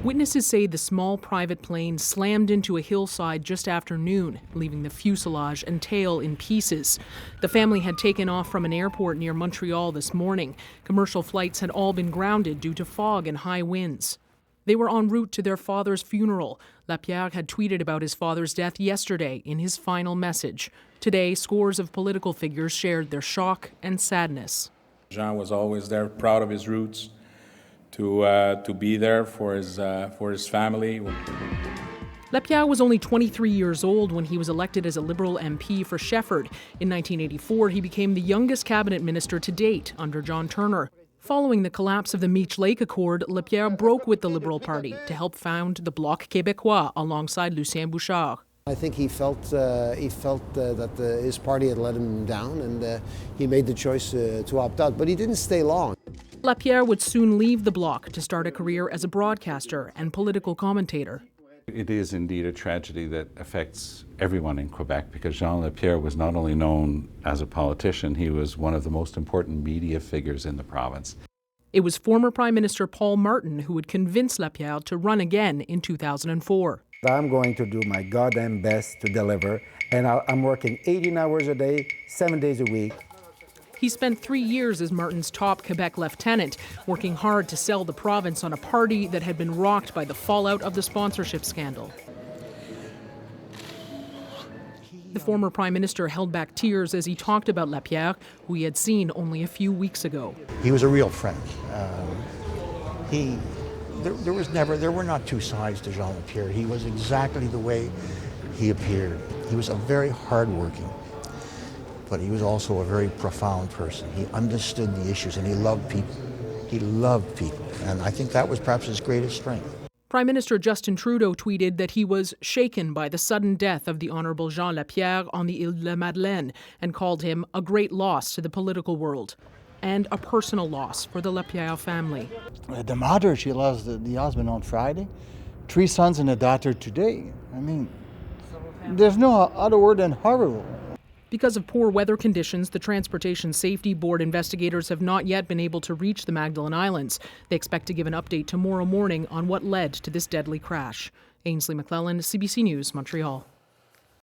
Witnesses say the small private plane slammed into a hillside just after noon, leaving the fuselage and tail in pieces. The family had taken off from an airport near Montreal this morning. Commercial flights had all been grounded due to fog and high winds. They were en route to their father's funeral. Lapierre had tweeted about his father's death yesterday in his final message. Today, scores of political figures shared their shock and sadness. Jean was always there, proud of his roots, to be there for his family. Lapierre was only 23 years old when he was elected as a Liberal MP for Shefford. In 1984, he became the youngest cabinet minister to date under John Turner. Following the collapse of the Meech Lake Accord, Lapierre broke with the Liberal Party to help found the Bloc Québécois alongside Lucien Bouchard. I think he felt that his party had let him down, and he made the choice to opt out. But he didn't stay long. Lapierre would soon leave the Bloc to start a career as a broadcaster and political commentator. It is indeed a tragedy that affects everyone in Quebec, because Jean Lapierre was not only known as a politician, he was one of the most important media figures in the province. It was former Prime Minister Paul Martin who would convince Lapierre to run again in 2004. I'm going to do my goddamn best to deliver, and I'm working 18 hours a day, 7 days a week. He spent 3 years as Martin's top Quebec lieutenant, working hard to sell the province on a party that had been rocked by the fallout of the sponsorship scandal. The former Prime Minister held back tears as he talked about Lapierre, who he had seen only a few weeks ago. He was a real friend. There were not two sides to Jean Lapierre. He was exactly the way he appeared. He was a very hard-working, but he was also a very profound person. He understood the issues and he loved people. He loved people, and I think that was perhaps his greatest strength. Prime Minister Justin Trudeau tweeted that he was shaken by the sudden death of the Honourable Jean Lapierre on the Îles-de-la-Madeleine and called him a great loss to the political world and a personal loss for the Lapierre family. The mother, she lost the husband on Friday, 3 sons and a daughter today. I mean, there's no other word than horrible. Because of poor weather conditions, the Transportation Safety Board investigators have not yet been able to reach the Magdalen Islands. They expect to give an update tomorrow morning on what led to this deadly crash. Ainsley McClellan, CBC News, Montreal.